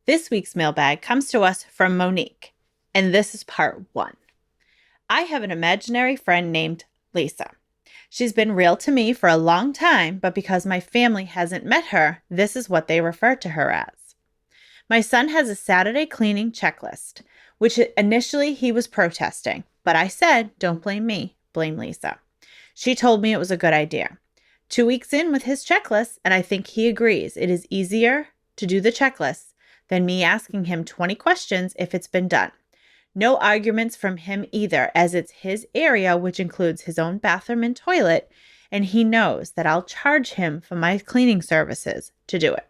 This week's mailbag comes to us from Monique, and this is part 1. I have an imaginary friend named Lisa. She's been real to me for a long time, but because my family hasn't met her, this is what they refer to her as. My son has a Saturday cleaning checklist, which initially he was protesting, but I said, don't blame me, blame Lisa. She told me it was a good idea. 2 weeks in with his checklist, and I think he agrees it is easier to do the checklist than me asking him 20 questions if it's been done. No arguments from him either, as it's his area, which includes his own bathroom and toilet, and he knows that I'll charge him for my cleaning services to do it.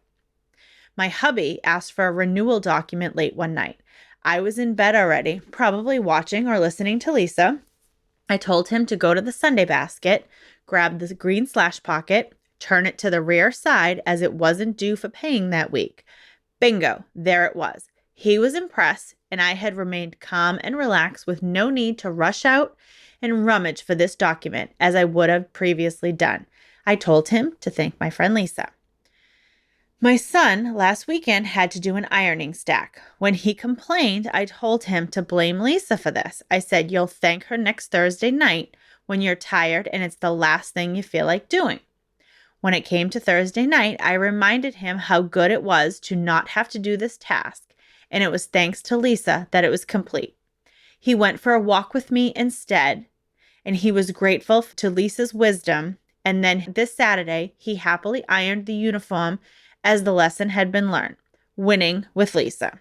My hubby asked for a renewal document late one night. I was in bed already, probably watching or listening to Lisa. I told him to go to the Sunday basket, grab the green slash pocket, turn it to the rear side as it wasn't due for paying that week. Bingo, there it was. He was impressed, and I had remained calm and relaxed with no need to rush out and rummage for this document as I would have previously done. I told him to thank my friend Lisa. My son last weekend had to do an ironing stack. When he complained, I told him to blame Lisa for this. I said, you'll thank her next Thursday night when you're tired and it's the last thing you feel like doing. When it came to Thursday night, I reminded him how good it was to not have to do this task, and it was thanks to Lisa that it was complete. He went for a walk with me instead, and he was grateful to Lisa's wisdom, and then this Saturday, he happily ironed the uniform as the lesson had been learned, winning with Lisa.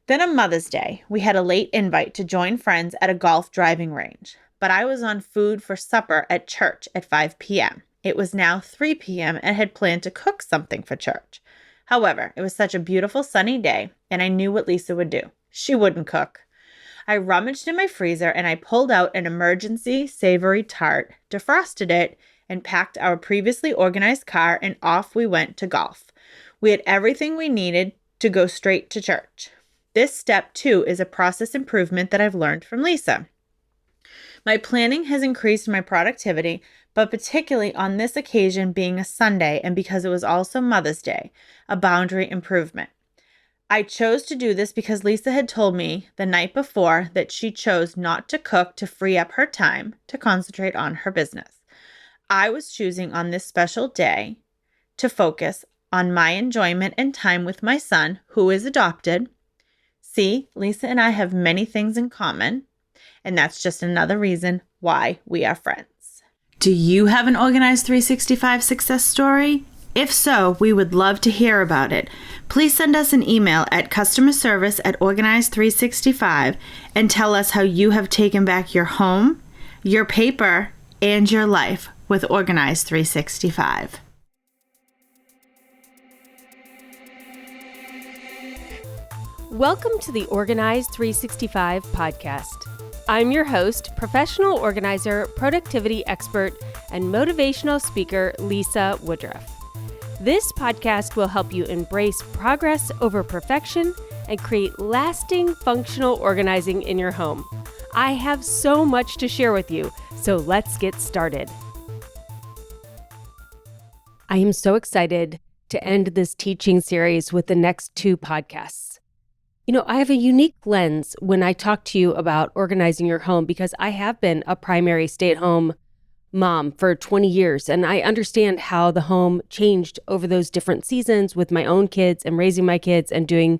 Then on Mother's Day, we had a late invite to join friends at a golf driving range, but I was on food for supper at church at 5 p.m. It was now 3 p.m. and had planned to cook something for church. However, it was such a beautiful sunny day, and I knew what Lisa would do. She wouldn't cook. I rummaged in my freezer, and I pulled out an emergency savory tart, defrosted it, and packed our previously organized car, and off we went to golf. We had everything we needed to go straight to church. This step, too, is a process improvement that I've learned from Lisa. My planning has increased my productivity, but particularly on this occasion being a Sunday and because it was also Mother's Day, a boundary improvement. I chose to do this because Lisa had told me the night before that she chose not to cook to free up her time to concentrate on her business. I was choosing on this special day to focus on my enjoyment and time with my son, who is adopted. See, Lisa and I have many things in common, and that's just another reason why we are friends. Do you have an Organized 365 success story? If so, we would love to hear about it. Please send us an email at customerservice@organized365 and tell us how you have taken back your home, your paper, and your life with Organized 365. Welcome to the Organized 365 podcast. I'm your host, professional organizer, productivity expert, and motivational speaker, Lisa Woodruff. This podcast will help you embrace progress over perfection and create lasting functional organizing in your home. I have so much to share with you, so let's get started. I am so excited to end this teaching series with the next 2 podcasts. You know, I have a unique lens when I talk to you about organizing your home because I have been a primary stay-at-home mom for 20 years, and I understand how the home changed over those different seasons with my own kids and raising my kids and doing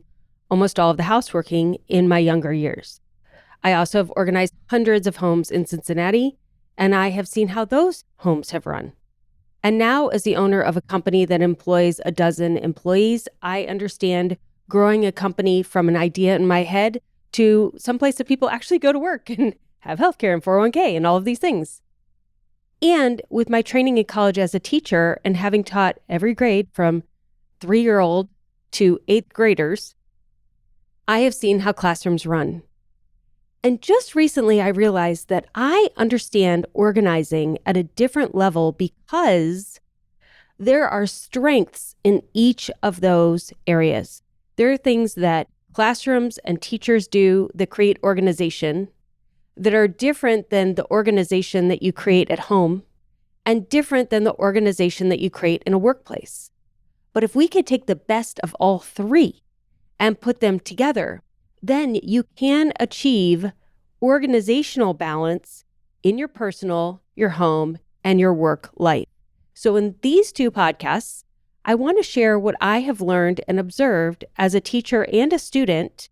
almost all of the houseworking in my younger years. I also have organized hundreds of homes in Cincinnati, and I have seen how those homes have run. And now, as the owner of a company that employs 12 employees, I understand growing a company from an idea in my head to someplace that people actually go to work and have healthcare and 401k and all of these things. And with my training in college as a teacher and having taught every grade from 3-year-old to 8th graders, I have seen how classrooms run. And just recently, I realized that I understand organizing at a different level because there are strengths in each of those areas. There are things that classrooms and teachers do that create organization that are different than the organization that you create at home and different than the organization that you create in a workplace. But if we could take the best of all 3 and put them together, then you can achieve organizational balance in your personal, your home, and your work life. So in these two podcasts, I want to share what I have learned and observed as a teacher and a student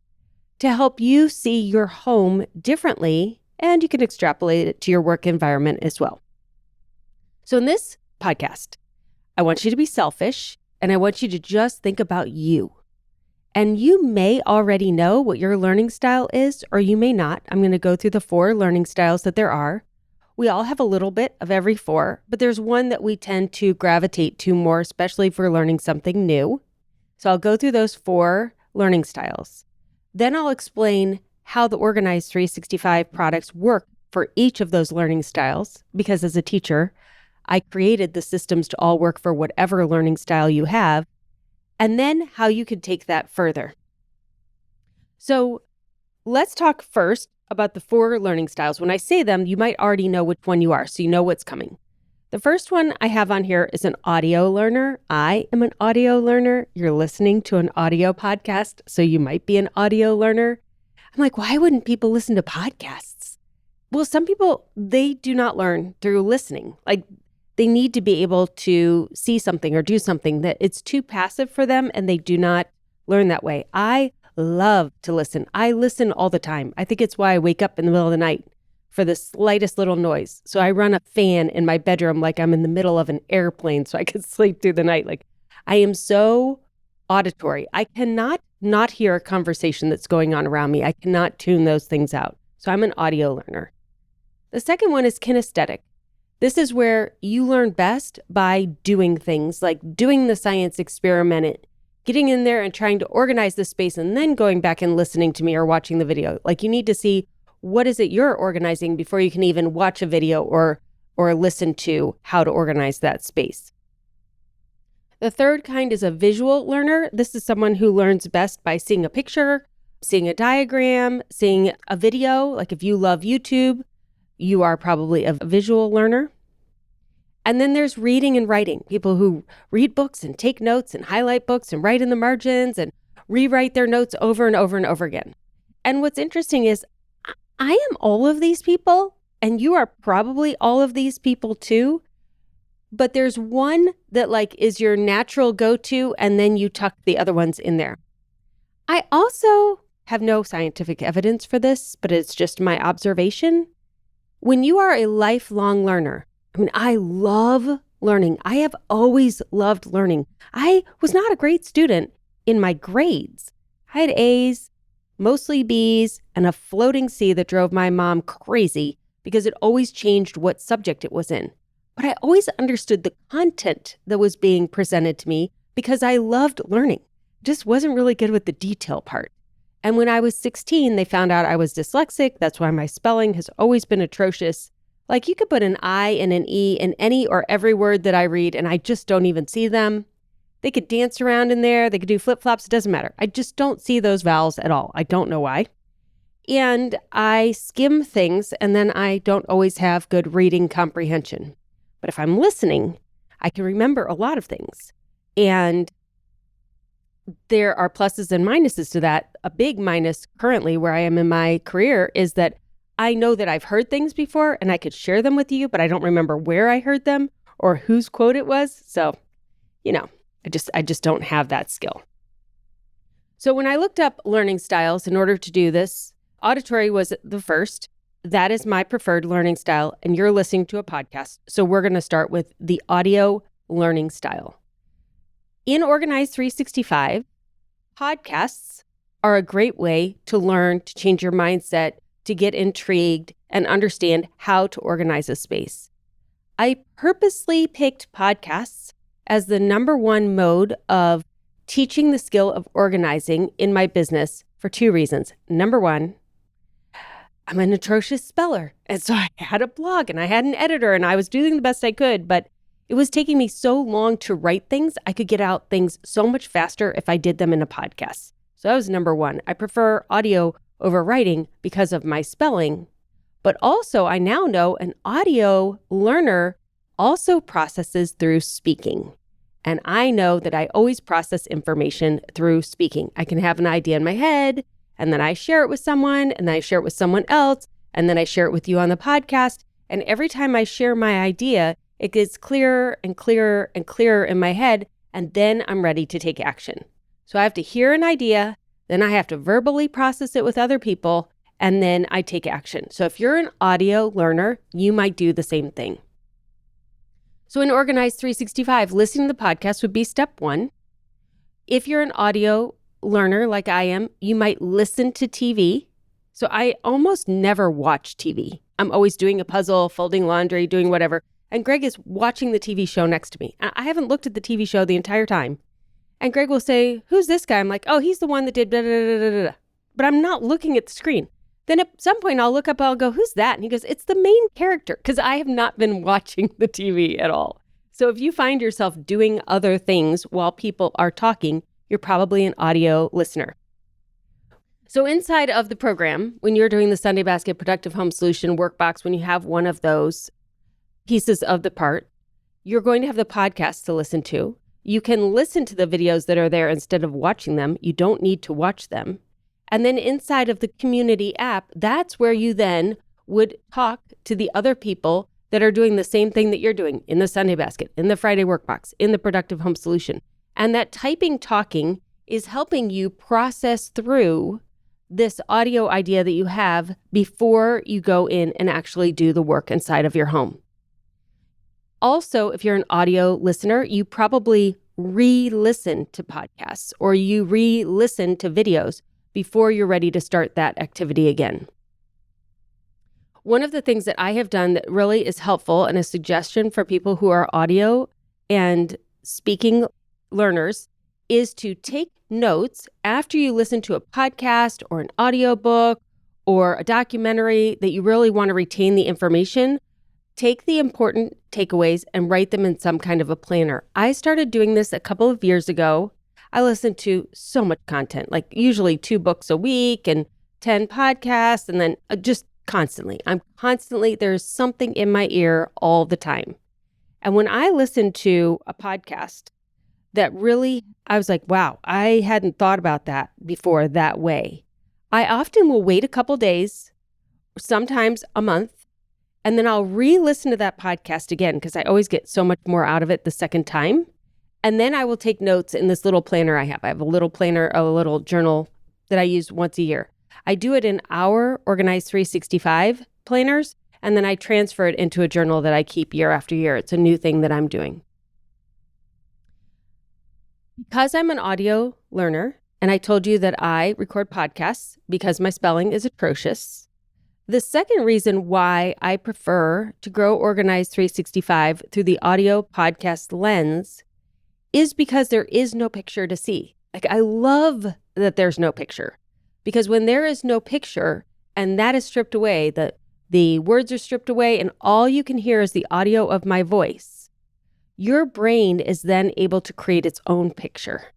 to help you see your home differently, and you can extrapolate it to your work environment as well. So in this podcast, I want you to be selfish, and I want you to just think about you. And you may already know what your learning style is, or you may not. I'm going to go through the 4 learning styles that there are. We all have a little bit of every 4, but there's one that we tend to gravitate to more, especially if we're learning something new. So I'll go through those 4 learning styles. Then I'll explain how the Organize 365 products work for each of those learning styles, because as a teacher, I created the systems to all work for whatever learning style you have, and then how you can take that further. So let's talk first about the 4 learning styles. When I say them, you might already know which one you are, so you know what's coming. The first one I have on here is an audio learner. I am an audio learner. You're listening to an audio podcast, so you might be an audio learner. I'm like, why wouldn't people listen to podcasts? Well, some people, they do not learn through listening. Like, they need to be able to see something or do something that it's too passive for them, and they do not learn that way. I love to listen. I listen all the time. I think it's why I wake up in the middle of the night for the slightest little noise. So I run a fan in my bedroom like I'm in the middle of an airplane so I can sleep through the night. Like, I am so auditory. I cannot not hear a conversation that's going on around me. I cannot tune those things out. So I'm an audio learner. The second one is kinesthetic. This is where you learn best by doing things, like doing the science experiment, getting in there and trying to organize the space, and then going back and listening to me or watching the video. Like, you need to see what is it you're organizing before you can even watch a video or listen to how to organize that space. The third kind is a visual learner. This is someone who learns best by seeing a picture, seeing a diagram, seeing a video. Like, if you love YouTube, you are probably a visual learner. And then there's reading and writing. People who read books and take notes and highlight books and write in the margins and rewrite their notes over and over and over again. And what's interesting is I am all of these people, and you are probably all of these people too. But there's one that like is your natural go-to, and then you tuck the other ones in there. I also have no scientific evidence for this, but it's just my observation. When you are a lifelong learner, I mean, I love learning. I have always loved learning. I was not a great student in my grades. I had A's, mostly B's, and a floating C that drove my mom crazy because it always changed what subject it was in. But I always understood the content that was being presented to me because I loved learning. Just wasn't really good with the detail part. And when I was 16, they found out I was dyslexic. That's why my spelling has always been atrocious. Like, you could put an I and an E in any or every word that I read, and I just don't even see them. They could dance around in there. They could do flip-flops. It doesn't matter. I just don't see those vowels at all. I don't know why. And I skim things, and then I don't always have good reading comprehension. But if I'm listening, I can remember a lot of things. And there are pluses and minuses to that. A big minus currently where I am in my career is that I know that I've heard things before and I could share them with you, but I don't remember where I heard them or whose quote it was. So, I just don't have that skill. So when I looked up learning styles in order to do this, auditory was the first. That is my preferred learning style, and you're listening to a podcast. So we're going to start with the audio learning style. In Organize 365, podcasts are a great way to learn, to change your mindset, to get intrigued, and understand how to organize a space. I purposely picked podcasts as the number one mode of teaching the skill of organizing in my business for 2 reasons. Number one, I'm an atrocious speller. And so I had a blog and I had an editor and I was doing the best I could, but it was taking me so long to write things. I could get out things so much faster if I did them in a podcast. So that was number one. I prefer audio over writing because of my spelling. But also, I now know an audio learner also processes through speaking. And I know that I always process information through speaking. I can have an idea in my head, and then I share it with someone, and then I share it with someone else, and then I share it with you on the podcast. And every time I share my idea, it gets clearer and clearer and clearer in my head, and then I'm ready to take action. So I have to hear an idea, then I have to verbally process it with other people, and then I take action. So if you're an audio learner, you might do the same thing. So in Organized 365, listening to the podcast would be step one. If you're an audio learner like I am, you might listen to TV. So I almost never watch TV. I'm always doing a puzzle, folding laundry, doing whatever. And Greg is watching the TV show next to me. I haven't looked at the TV show the entire time. And Greg will say, "Who's this guy?" I'm like, "Oh, he's the one that did da da da da da." But I'm not looking at the screen. Then at some point I'll look up, I'll go, "Who's that?" And he goes, "It's the main character," because I have not been watching the TV at all. So if you find yourself doing other things while people are talking, you're probably an audio listener. So inside of the program, when you're doing the Sunday Basket Productive Home Solution workbox, when you have one of those pieces of the part, you're going to have the podcast to listen to. You can listen to the videos that are there instead of watching them. You don't need to watch them. And then inside of the community app, that's where you then would talk to the other people that are doing the same thing that you're doing in the Sunday Basket, in the Friday Workbox, in the Productive Home Solution. And that typing, talking is helping you process through this audio idea that you have before you go in and actually do the work inside of your home. Also, if you're an audio listener, you probably re-listen to podcasts or you re-listen to videos before you're ready to start that activity again. One of the things that I have done that really is helpful and a suggestion for people who are audio and speaking learners is to take notes after you listen to a podcast or an audiobook or a documentary that you really want to retain the information. Take the important takeaways and write them in some kind of a planner. I started doing this a couple of years ago. I listened to so much content, like usually 2 books a week and 10 podcasts, and then just constantly. There's something in my ear all the time. And when I listened to a podcast that really, I was like, wow, I hadn't thought about that before that way. I often will wait a couple days, sometimes a month, and then I'll re-listen to that podcast again because I always get so much more out of it the second time. And then I will take notes in this little planner I have. I have a little planner, a little journal that I use once a year. I do it in our Organized 365 planners, and then I transfer it into a journal that I keep year after year. It's a new thing that I'm doing. Because I'm an audio learner, and I told you that I record podcasts because my spelling is atrocious, the second reason why I prefer to grow Organized 365 through the audio podcast lens is because there is no picture to see. Like, I love that there's no picture, because when there is no picture and that is stripped away, the words are stripped away and all you can hear is the audio of my voice, your brain is then able to create its own picture.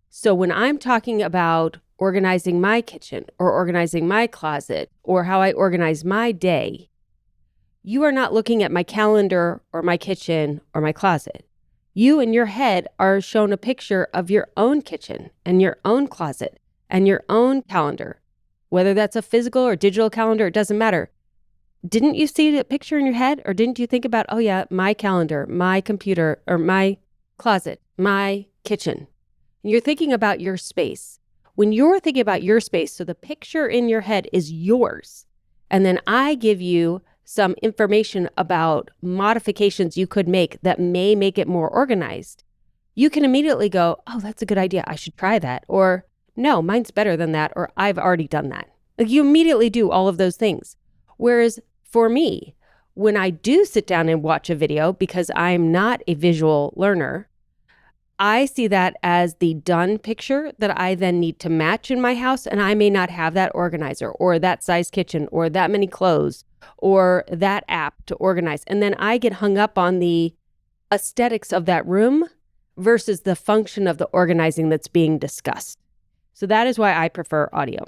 So when I'm talking about organizing my kitchen or organizing my closet or how I organize my day, you are not looking at my calendar or my kitchen or my closet. You in your head are shown a picture of your own kitchen and your own closet and your own calendar, whether that's a physical or digital calendar, it doesn't matter. Didn't you see the picture in your head, or didn't you think about, oh yeah, my calendar, my computer, or my closet, my kitchen? You're thinking about your space. When you're thinking about your space, so the picture in your head is yours, and then I give you some information about modifications you could make that may make it more organized, you can immediately go, oh, that's a good idea. I should try that. Or no, mine's better than that. Or I've already done that. Like, you immediately do all of those things. Whereas for me, when I do sit down and watch a video, because I'm not a visual learner, I see that as the done picture that I then need to match in my house. And I may not have that organizer or that size kitchen or that many clothes or that app to organize. And then I get hung up on the aesthetics of that room versus the function of the organizing that's being discussed. So that is why I prefer audio.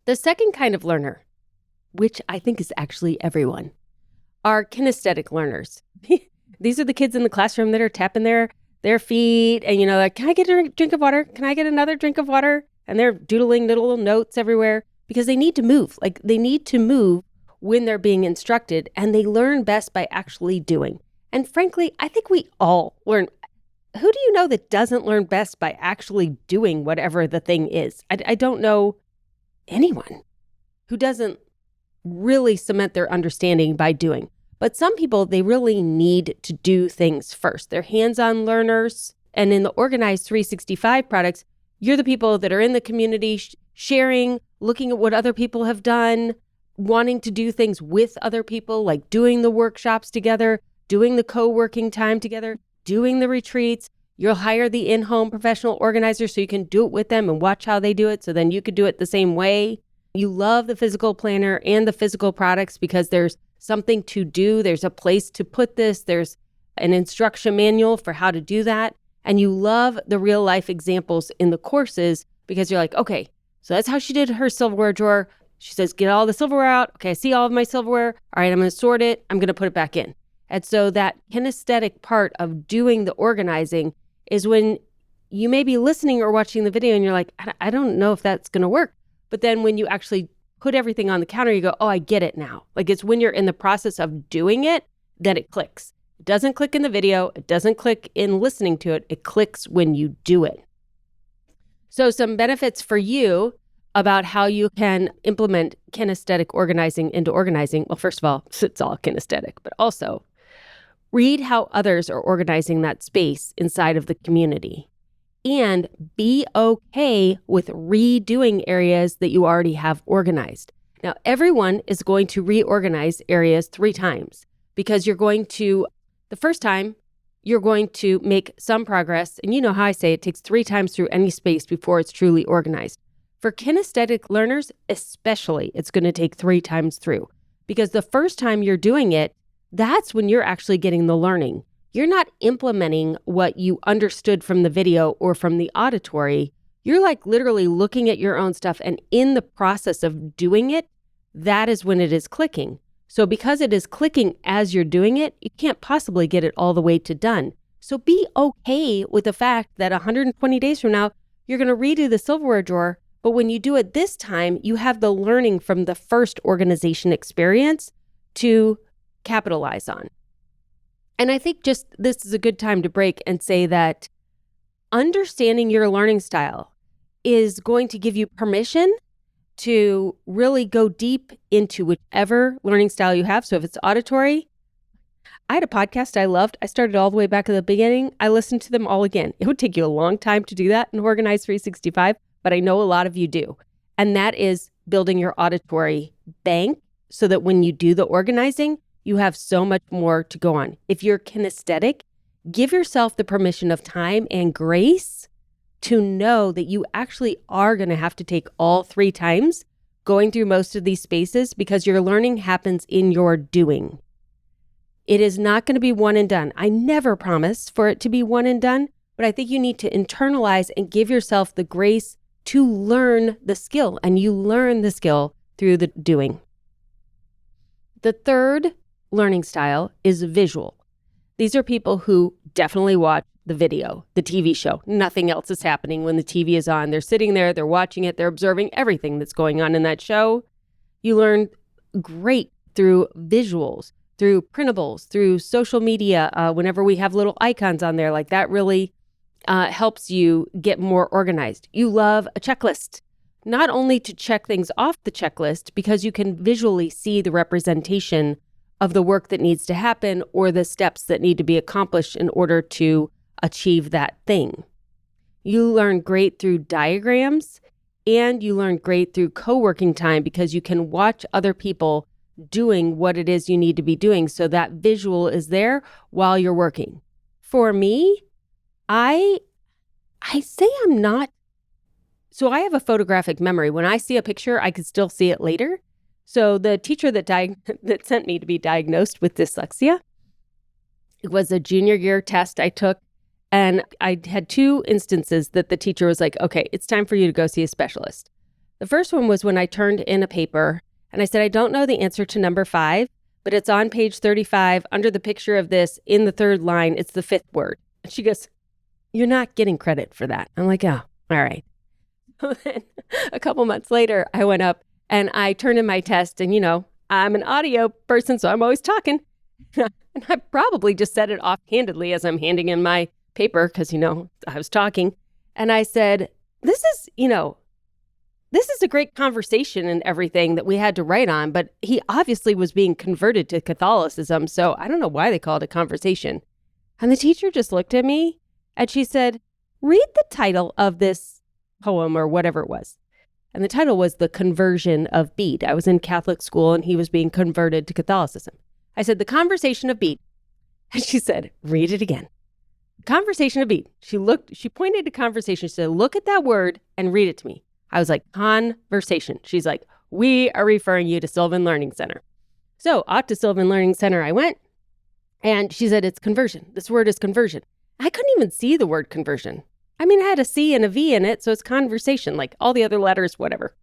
The second kind of learner, which I think is actually everyone, are kinesthetic learners. These are the kids in the classroom that are tapping their feet and, like, can I get a drink of water? Can I get another drink of water? And they're doodling little notes everywhere because they need to move. Like, they need to move when they're being instructed, and they learn best by actually doing. And frankly, I think we all learn. Who do you know that doesn't learn best by actually doing whatever the thing is? I don't know anyone who doesn't really cement their understanding by doing. But some people, they really need to do things first. They're hands-on learners. And in the Organized 365 products, you're the people that are in the community sharing, looking at what other people have done, wanting to do things with other people, like doing the workshops together, doing the co-working time together, doing the retreats. You'll hire the in-home professional organizer so you can do it with them and watch how they do it, so then you could do it the same way. You love the physical planner and the physical products because there's something to do. There's a place to put this. There's an instruction manual for how to do that. And you love the real life examples in the courses because you're like, okay, so that's how she did her silverware drawer. She says, get all the silverware out. Okay, I see all of my silverware. All right, I'm going to sort it. I'm going to put it back in. And so that kinesthetic part of doing the organizing is when you may be listening or watching the video and you're like, I don't know if that's going to work. But then when you actually put everything on the counter, you go, oh, I get it now. Like, it's when you're in the process of doing it that it clicks. It doesn't click in the video. It doesn't click in listening to it. It clicks when you do it. So some benefits for you about how you can implement kinesthetic organizing into organizing. Well, first of all, it's all kinesthetic, but also read how others are organizing that space inside of the community. And be okay with redoing areas that you already have organized. Now, everyone is going to reorganize areas 3 times because the first time, you're going to make some progress. And you know how I say it takes 3 times through any space before it's truly organized. For kinesthetic learners, especially, it's going to take 3 times through because the first time you're doing it, that's when you're actually getting the learning. You're not implementing what you understood from the video or from the auditory. You're like literally looking at your own stuff, and in the process of doing it, that is when it is clicking. So because it is clicking as you're doing it, you can't possibly get it all the way to done. So be okay with the fact that 120 days from now, you're going to redo the silverware drawer. But when you do it this time, you have the learning from the first organization experience to capitalize on. And I think just this is a good time to break and say that understanding your learning style is going to give you permission to really go deep into whichever learning style you have. So if it's auditory, I had a podcast I loved. I started all the way back at the beginning. I listened to them all again. It would take you a long time to do that in Organized 365, but I know a lot of you do. And that is building your auditory bank so that when you do the organizing, you have so much more to go on. If you're kinesthetic, give yourself the permission of time and grace to know that you actually are going to have to take all 3 times going through most of these spaces because your learning happens in your doing. It is not going to be one and done. I never promise for it to be one and done, but I think you need to internalize and give yourself the grace to learn the skill, and you learn the skill through the doing. The third learning style is visual. These are people who definitely watch the video, the TV show. Nothing else is happening when the TV is on. They're sitting there, they're watching it, they're observing everything that's going on in that show. You learn great through visuals, through printables, through social media. Whenever we have little icons on there, like that really helps you get more organized. You love a checklist, not only to check things off the checklist, because you can visually see the representation of the work that needs to happen or the steps that need to be accomplished in order to achieve that thing. You learn great through diagrams, and you learn great through co-working time because you can watch other people doing what it is you need to be doing. So that visual is there while you're working. For me, I say I'm not. So I have a photographic memory. When I see a picture, I can still see it later. So the teacher that sent me to be diagnosed with dyslexia, it was a junior year test I took. And I had 2 instances that the teacher was like, okay, it's time for you to go see a specialist. The first one was when I turned in a paper and I said, I don't know the answer to number 5, but it's on page 35 under the picture of this in the third line. It's the fifth word. And she goes, you're not getting credit for that. I'm like, oh, all right. So then a couple months later, I went up and I turned in my test. And, I'm an audio person, so I'm always talking. And I probably just said it offhandedly as I'm handing in my paper because, I was talking. And I said, this is a great conversation and everything that we had to write on, but he obviously was being converted to Catholicism, so I don't know why they called it a conversation. And the teacher just looked at me and she said, read the title of this poem or whatever it was. And the title was The Conversion of Bede. I was in Catholic school and he was being converted to Catholicism. I said, The Conversation of Bede. And she said, read it again. Conversation of Bede. She pointed to conversation. She said, look at that word and read it to me. I was like, conversation. She's like, we are referring you to Sylvan Learning Center. So off to Sylvan Learning Center I went, and she said, it's conversion. This word is conversion. I couldn't even see the word conversion. I mean, it had a C and a V in it, so it's conversation, like all the other letters, whatever.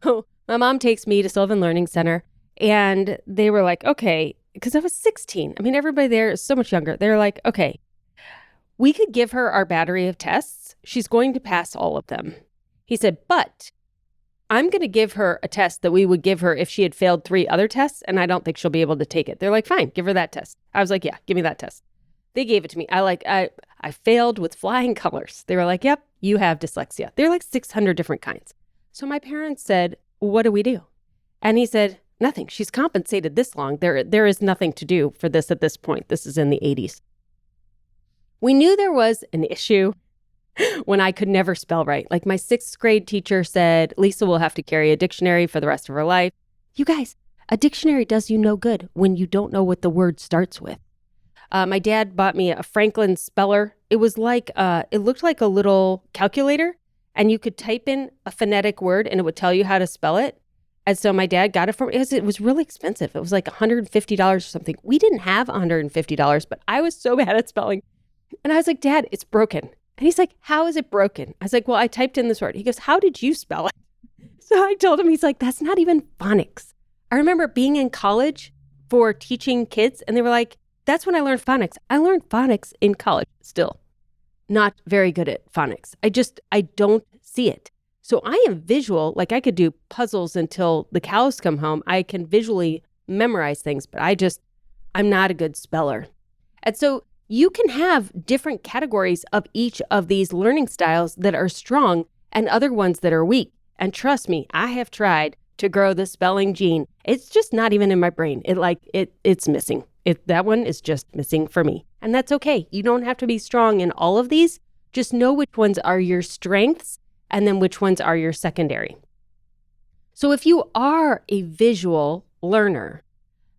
So my mom takes me to Sylvan Learning Center, and they were like, okay, because I was 16. I mean, everybody there is so much younger. They're like, okay, we could give her our battery of tests. She's going to pass all of them. He said, but I'm going to give her a test that we would give her if she had failed 3 other tests, and I don't think she'll be able to take it. They're like, fine, give her that test. I was like, yeah, give me that test. They gave it to me. I failed with flying colors. They were like, yep, you have dyslexia. They're like 600 different kinds. So my parents said, what do we do? And he said, nothing. She's compensated this long. There is nothing to do for this at this point. This is in the 80s. We knew there was an issue when I could never spell right. Like my 6th grade teacher said, Lisa will have to carry a dictionary for the rest of her life. You guys, a dictionary does you no good when you don't know what the word starts with. My dad bought me a Franklin speller. It was like, it looked like a little calculator, and you could type in a phonetic word and it would tell you how to spell it. And so my dad got it for me. It was really expensive. It was like $150 or something. We didn't have $150, but I was so bad at spelling. And I was like, Dad, it's broken. And he's like, how is it broken? I was like, well, I typed in this word. He goes, how did you spell it? So I told him, he's like, that's not even phonics. I remember being in college for teaching kids, and they were like, that's when I learned phonics. I learned phonics in college still. Not very good at phonics. I don't see it. So I am visual, like I could do puzzles until the cows come home. I can visually memorize things, but I'm not a good speller. And so you can have different categories of each of these learning styles that are strong and other ones that are weak. And trust me, I have tried to grow the spelling gene. It's just not even in my brain. It's missing. That one is just missing for me. And that's okay. You don't have to be strong in all of these. Just know which ones are your strengths and then which ones are your secondary. So if you are a visual learner,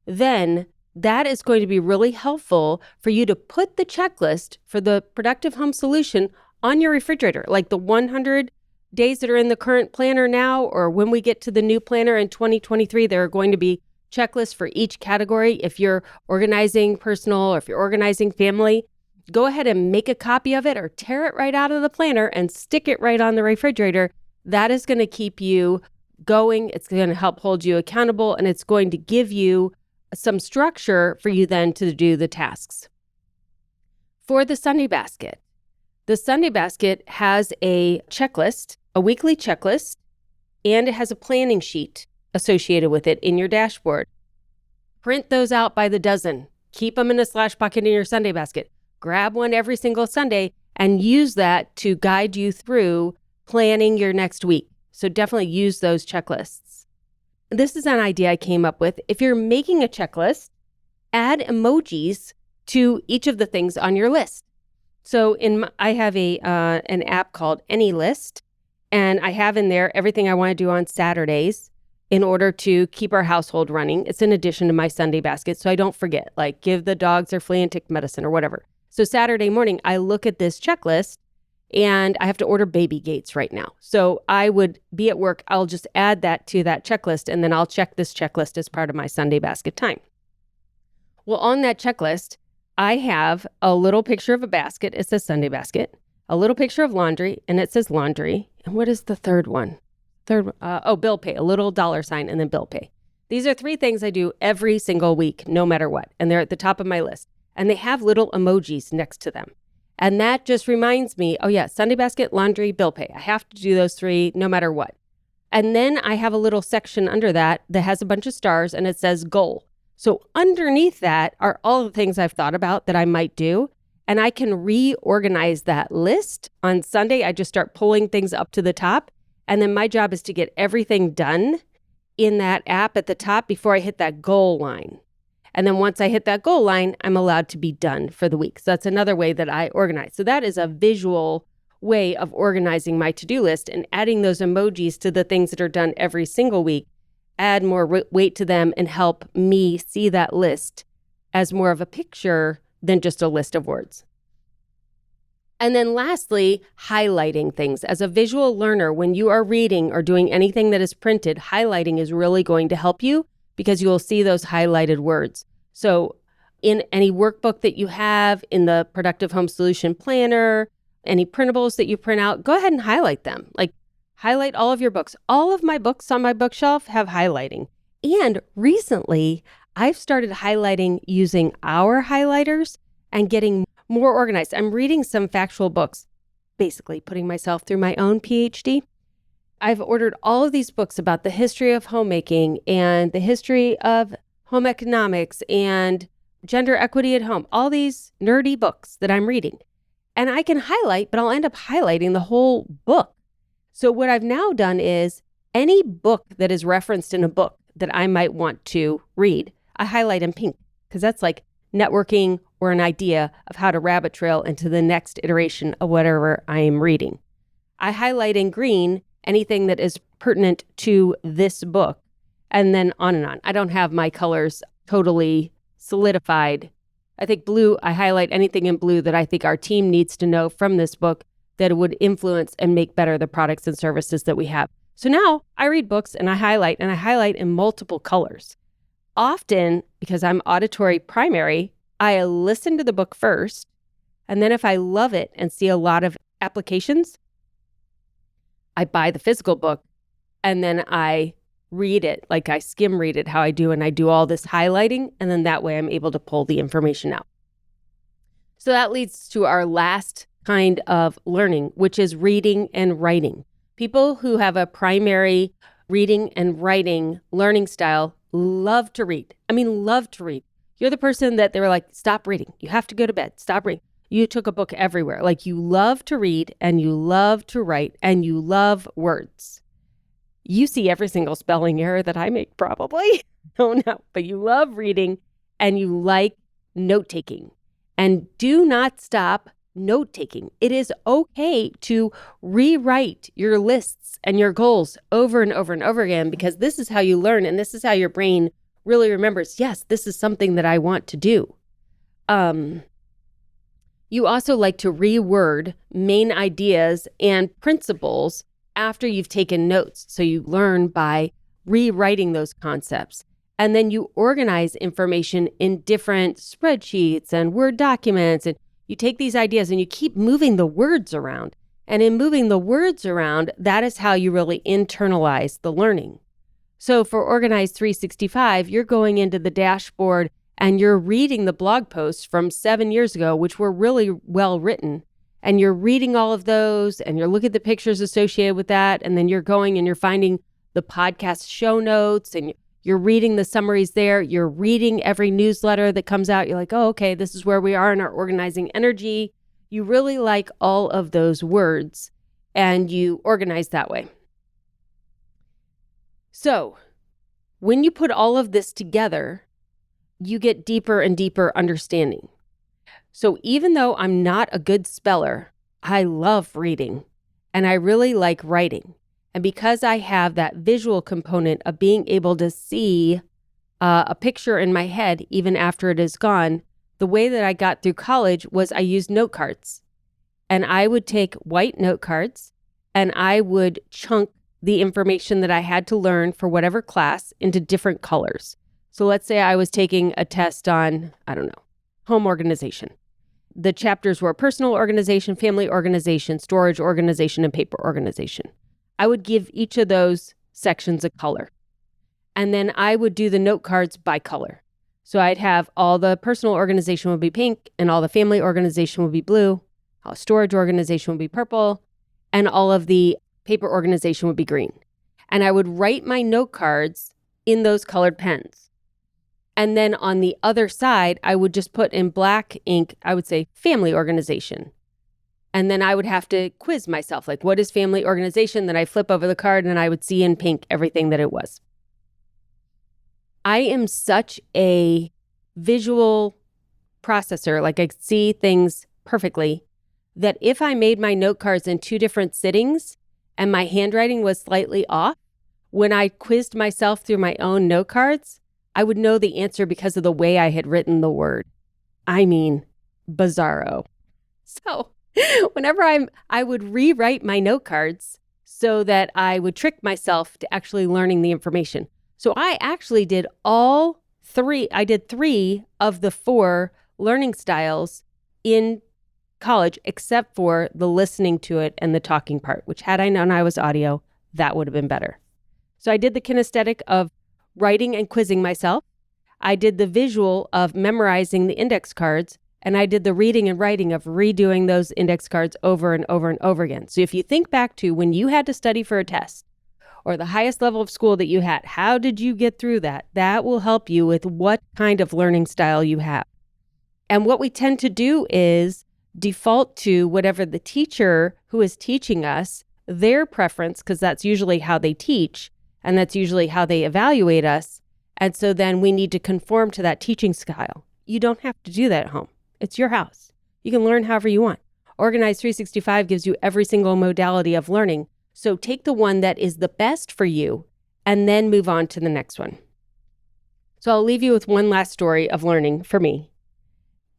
then that is going to be really helpful for you to put the checklist for the productive home solution on your refrigerator, like the 100 days that are in the current planner now, or when we get to the new planner in 2023, there are going to be checklists for each category. If you're organizing personal or if you're organizing family, go ahead and make a copy of it or tear it right out of the planner and stick it right on the refrigerator. That is going to keep you going. It's going to help hold you accountable, and it's going to give you some structure for you then to do the tasks. For the Sunday basket has a checklist, a weekly checklist, and it has a planning sheet associated with it in your dashboard. Print those out by the dozen. Keep them in a slash pocket in your Sunday basket. Grab one every single Sunday and use that to guide you through planning your next week. So definitely use those checklists. This is an idea I came up with. If you're making a checklist, add emojis to each of the things on your list. So I have an app called AnyList, and I have in there everything I want to do on Saturdays in order to keep our household running. It's in addition to my Sunday basket, so I don't forget, like give the dogs their flea and tick medicine or whatever. So Saturday morning, I look at this checklist, and I have to order baby gates right now. So I would be at work. I'll just add that to that checklist, and then I'll check this checklist as part of my Sunday basket time. Well, on that checklist, I have a little picture of a basket. It says Sunday basket. A little picture of laundry, and it says laundry. And what is the third one? Bill pay, a little dollar sign, and then bill pay. These are 3 things I do every single week, no matter what. And they're at the top of my list. And they have little emojis next to them. And that just reminds me, oh yeah, Sunday basket, laundry, bill pay. I have to do those 3 no matter what. And then I have a little section under that has a bunch of stars and it says goal. So underneath that are all the things I've thought about that I might do. And I can reorganize that list. On Sunday, I just start pulling things up to the top. And then my job is to get everything done in that app at the top before I hit that goal line. And then once I hit that goal line, I'm allowed to be done for the week. So that's another way that I organize. So that is a visual way of organizing my to-do list, and adding those emojis to the things that are done every single week add more weight to them and help me see that list as more of a picture than just a list of words. And then lastly, highlighting things. As a visual learner, when you are reading or doing anything that is printed, highlighting is really going to help you because you'll see those highlighted words. So in any workbook that you have, in the Productive Home Solution Planner, any printables that you print out, go ahead and highlight them. Like highlight all of your books. All of my books on my bookshelf have highlighting. And recently, I've started highlighting using our highlighters and getting more organized. I'm reading some factual books, basically putting myself through my own PhD. I've ordered all of these books about the history of homemaking and the history of home economics and gender equity at home, all these nerdy books that I'm reading. And I can highlight, but I'll end up highlighting the whole book. So what I've now done is any book that is referenced in a book that I might want to read, I highlight in pink because that's like networking or an idea of how to rabbit trail into the next iteration of whatever I am reading. I highlight in green anything that is pertinent to this book, and then on and on. I don't have my colors totally solidified. I think blue, I highlight anything in blue that I think our team needs to know from this book that would influence and make better the products and services that we have. So now I read books and I highlight in multiple colors. Often, because I'm auditory primary, I listen to the book first, and then if I love it and see a lot of applications, I buy the physical book and then I read it, like I skim read it how I do, and I do all this highlighting, and then that way I'm able to pull the information out. So that leads to our last kind of learning, which is reading and writing. People who have a primary reading and writing learning style love to read. I mean, love to read. You're the person that they were like, stop reading. You have to go to bed. Stop reading. You took a book everywhere. Like you love to read and you love to write and you love words. You see every single spelling error that I make probably. Oh no, but you love reading and you like note-taking. And do not stop note-taking. It is okay to rewrite your lists and your goals over and over and over again, because this is how you learn and this is how your brain really remembers, yes, this is something that I want to do. You also like to reword main ideas and principles after you've taken notes. So you learn by rewriting those concepts. And then you organize information in different spreadsheets and Word documents. And you take these ideas and you keep moving the words around. And in moving the words around, that is how you really internalize the learning. So for Organize 365, you're going into the dashboard and you're reading the blog posts from 7 years ago, which were really well written. And you're reading all of those and you're looking at the pictures associated with that. And then you're going and you're finding the podcast show notes and you're reading the summaries there. You're reading every newsletter that comes out. You're like, oh, okay, this is where we are in our organizing energy. You really like all of those words and you organize that way. So when you put all of this together, you get deeper and deeper understanding. So even though I'm not a good speller, I love reading and I really like writing. And because I have that visual component of being able to see a picture in my head, even after it is gone, the way that I got through college was I used note cards. And I would take white note cards and I would chunk the information that I had to learn for whatever class into different colors. So let's say I was taking a test on, I don't know, home organization. The chapters were personal organization, family organization, storage organization, and paper organization. I would give each of those sections a color. And then I would do the note cards by color. So I'd have all the personal organization would be pink, and all the family organization would be blue, all storage organization would be purple, and all of the paper organization would be green. And I would write my note cards in those colored pens. And then on the other side, I would just put in black ink, I would say family organization. And then I would have to quiz myself, like, what is family organization? Then I flip over the card and I would see in pink everything that it was. I am such a visual processor, like I see things perfectly, that if I made my note cards in 2 different sittings and my handwriting was slightly off, when I quizzed myself through my own note cards, I would know the answer because of the way I had written the word. I mean, bizarro. So whenever I would rewrite my note cards so that I would trick myself to actually learning the information. So I actually did all 3. I did 3 of the 4 learning styles in college, except for the listening to it and the talking part, which had I known I was audio, that would have been better. So I did the kinesthetic of writing and quizzing myself. I did the visual of memorizing the index cards. And I did the reading and writing of redoing those index cards over and over and over again. So if you think back to when you had to study for a test or the highest level of school that you had, how did you get through that? That will help you with what kind of learning style you have. And what we tend to do is default to whatever the teacher who is teaching us, their preference, because that's usually how they teach and that's usually how they evaluate us. And so then we need to conform to that teaching style. You don't have to do that at home. It's your house. You can learn however you want. Organize 365 gives you every single modality of learning. So take the one that is the best for you and then move on to the next one. So I'll leave you with one last story of learning for me.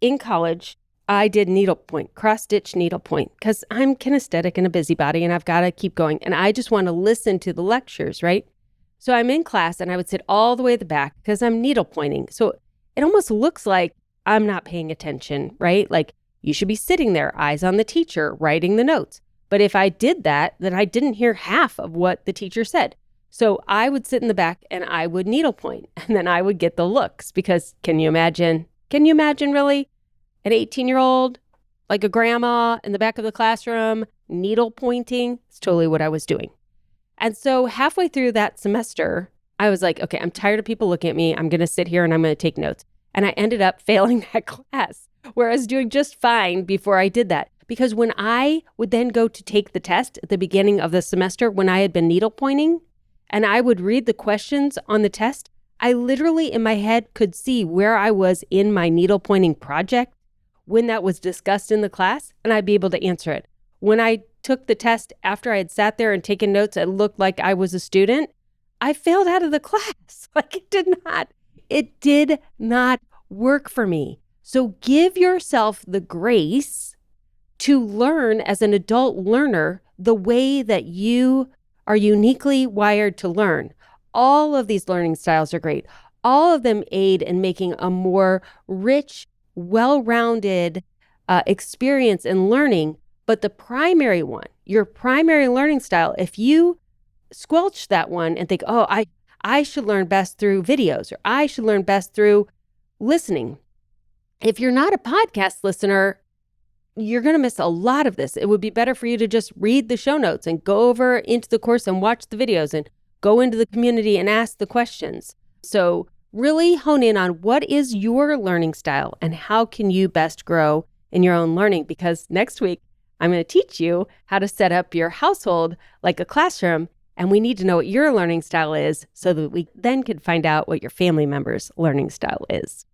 In college, I did needlepoint, cross-stitch needlepoint, because I'm kinesthetic and a busybody and I've got to keep going. And I just want to listen to the lectures, right? So I'm in class and I would sit all the way at the back because I'm needlepointing. So it almost looks like I'm not paying attention, right? Like you should be sitting there, eyes on the teacher, writing the notes. But if I did that, then I didn't hear half of what the teacher said. So I would sit in the back and I would needlepoint and then I would get the looks because can you imagine really an 18-year-old, like a grandma in the back of the classroom, needle pointing? It's totally what I was doing. And so halfway through that semester, I was like, okay, I'm tired of people looking at me. I'm going to sit here and I'm going to take notes. And I ended up failing that class where I was doing just fine before I did that. Because when I would then go to take the test at the beginning of the semester, when I had been needle pointing and I would read the questions on the test, I literally in my head could see where I was in my needle pointing project when that was discussed in the class, and I'd be able to answer it. When I took the test after I had sat there and taken notes, it looked like I was a student. I failed out of the class. Like it did not work for me. So give yourself the grace to learn as an adult learner the way that you are uniquely wired to learn. All of these learning styles are great. All of them aid in making a more rich, well-rounded experience in learning. But the primary one, your primary learning style, if you squelch that one and think, oh, I should learn best through videos, or I should learn best through listening. If you're not a podcast listener, you're going to miss a lot of this. It would be better for you to just read the show notes and go over into the course and watch the videos and go into the community and ask the questions. So really hone in on what is your learning style and how can you best grow in your own learning, because next week I'm going to teach you how to set up your household like a classroom, and we need to know what your learning style is so that we then can find out what your family members' learning style is.